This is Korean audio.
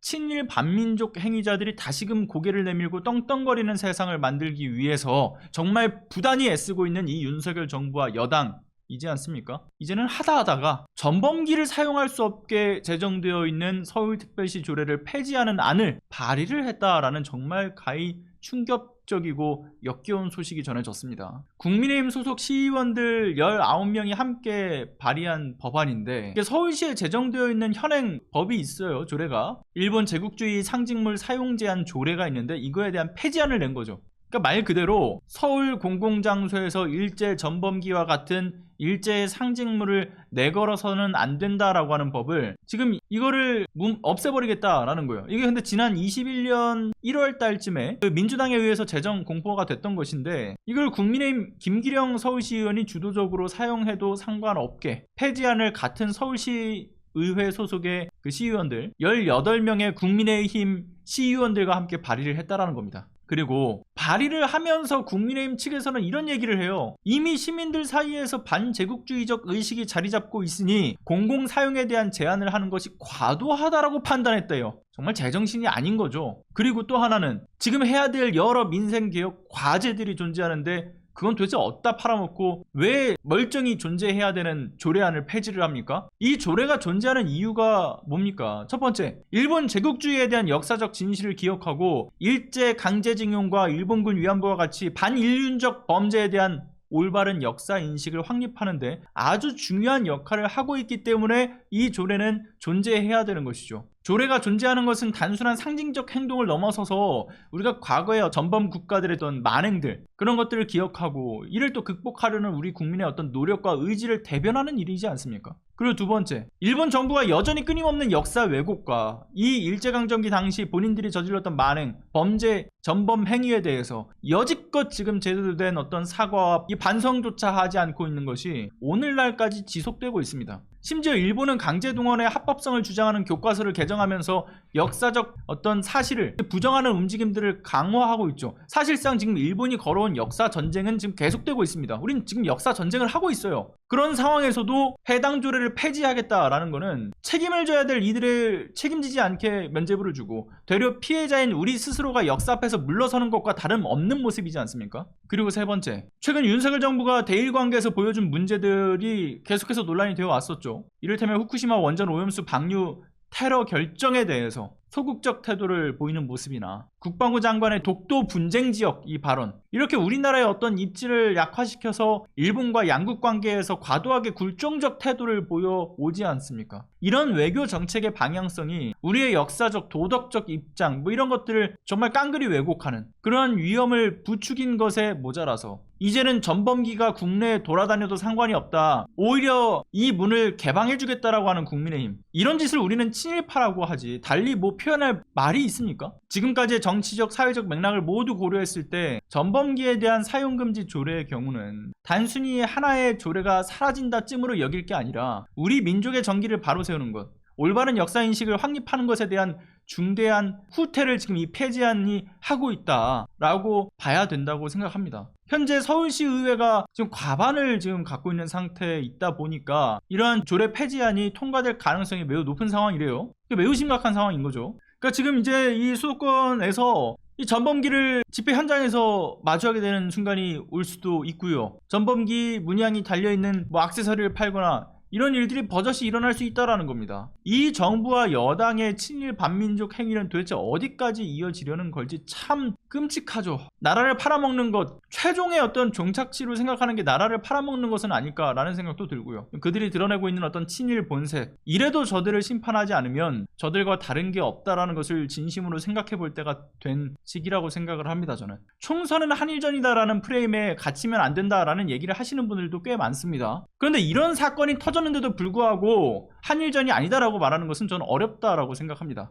친일 반민족 행위자들이 다시금 고개를 내밀고 떵떵거리는 세상을 만들기 위해서 정말 부단히 애쓰고 있는 이 윤석열 정부와 여당이지 않습니까? 이제는 하다하다가 전범기를 사용할 수 없게 제정되어 있는 서울특별시 조례를 폐지하는 안을 발의를 했다라는 정말 가히 충격적이고 역겨운 소식이 전해졌습니다. 국민의힘 소속 시의원들 19명이 함께 발의한 법안인데, 이게 서울시에 제정되어 있는 현행 법이 있어요. 조례가 일본 제국주의 상징물 사용 제한 조례가 있는데 이거에 대한 폐지안을 낸 거죠. 그러니까 말 그대로 서울 공공장소에서 일제 전범기와 같은 일제의 상징물을 내걸어서는 안 된다라고 하는 법을 지금 이거를 없애버리겠다라는 거예요. 이게 근데 지난 21년 1월 달쯤에 그 민주당에 의해서 제정 공포가 됐던 것인데, 이걸 국민의힘 김기령 서울시의원이 주도적으로 사용해도 상관없게 폐지안을 같은 서울시 의회 소속의 그 시의원들 18명의 국민의힘 시의원들과 함께 발의를 했다라는 겁니다. 그리고 발의를 하면서 국민의힘 측에서는 이런 얘기를 해요. 이미 시민들 사이에서 반제국주의적 의식이 자리 잡고 있으니 공공사용에 대한 제한을 하는 것이 과도하다라고 판단했대요. 정말 제정신이 아닌 거죠. 그리고 또 하나는 지금 해야 될 여러 민생개혁 과제들이 존재하는데 그건 도대체 어디다 팔아먹고 왜 멀쩡히 존재해야 되는 조례안을 폐지를 합니까? 이 조례가 존재하는 이유가 뭡니까? 첫 번째, 일본 제국주의에 대한 역사적 진실을 기억하고 일제 강제징용과 일본군 위안부와 같이 반인륜적 범죄에 대한 올바른 역사 인식을 확립하는데 아주 중요한 역할을 하고 있기 때문에 이 조례는 존재해야 되는 것이죠. 조례가 존재하는 것은 단순한 상징적 행동을 넘어서서 우리가 과거의 전범 국가들의 어떤 만행들, 그런 것들을 기억하고 이를 또 극복하려는 우리 국민의 어떤 노력과 의지를 대변하는 일이지 않습니까? 그리고 두 번째, 일본 정부가 여전히 끊임없는 역사 왜곡과 이 일제강점기 당시 본인들이 저질렀던 만행, 범죄, 전범 행위에 대해서 여지껏 지금 제대로 된 어떤 사과와 이 반성조차 하지 않고 있는 것이 오늘날까지 지속되고 있습니다. 심지어 일본은 강제동원의 합법성을 주장하는 교과서를 개정하면서 역사적 어떤 사실을 부정하는 움직임들을 강화하고 있죠. 사실상 지금 일본이 걸어온 역사 전쟁은 지금 계속되고 있습니다. 우린 지금 역사 전쟁을 하고 있어요. 그런 상황에서도 해당 조례를 폐지하겠다라는 거는 책임을 져야 될 이들을 책임지지 않게 면죄부를 주고 되려 피해자인 우리 스스로가 역사 앞에서 물러서는 것과 다름없는 모습이지 않습니까? 그리고 세 번째, 최근 윤석열 정부가 대일관계에서 보여준 문제들이 계속해서 논란이 되어 왔었죠. 이를테면 후쿠시마 원전 오염수 방류 테러 결정에 대해서 소극적 태도를 보이는 모습이나 국방부 장관의 독도 분쟁 지역 이 발언, 이렇게 우리나라의 어떤 입지를 약화시켜서 일본과 양국 관계에서 과도하게 굴종적 태도를 보여오지 않습니까? 이런 외교 정책의 방향성이 우리의 역사적 도덕적 입장 이런 것들을 정말 깡그리 왜곡하는 그러한 위험을 부추긴 것에 모자라서 이제는 전범기가 국내에 돌아다녀도 상관이 없다, 오히려 이 문을 개방해주겠다라고 하는 국민의힘, 이런 짓을 우리는 친일파라고 하지 달리 표현할 말이 있습니까? 지금까지의 정치적 사회적 맥락을 모두 고려했을 때 전범기에 대한 사용금지 조례의 경우는 단순히 하나의 조례가 사라진다 쯤으로 여길 게 아니라 우리 민족의 정기를 바로 세우는 것, 올바른 역사인식을 확립하는 것에 대한 중대한 후퇴를 지금 이 폐지안이 하고 있다라고 봐야 된다고 생각합니다. 현재 서울시 의회가 지금 과반을 지금 갖고 있는 상태에 있다 보니까 이러한 조례 폐지안이 통과될 가능성이 매우 높은 상황이래요. 매우 심각한 상황인 거죠. 그러니까 지금 이제 이 수도권에서 이 전범기를 집회 현장에서 마주하게 되는 순간이 올 수도 있고요. 전범기 문양이 달려있는 액세서리를 팔거나 이런 일들이 버젓이 일어날 수 있다는 겁니다. 이 정부와 여당의 친일 반민족 행위는 도대체 어디까지 이어지려는 걸지 참 끔찍하죠. 나라를 팔아먹는 것, 최종의 어떤 종착지로 생각하는 게 나라를 팔아먹는 것은 아닐까라는 생각도 들고요. 그들이 드러내고 있는 어떤 친일 본색, 이래도 저들을 심판하지 않으면 저들과 다른 게 없다라는 것을 진심으로 생각해 볼 때가 된 시기라고 생각을 합니다. 저는 총선은 한일전이다라는 프레임에 갇히면 안 된다라는 얘기를 하시는 분들도 꽤 많습니다. 그런데 이런 사건이 터졌는데도 불구하고 한일전이 아니다라고 말하는 것은 저는 어렵다라고 생각합니다.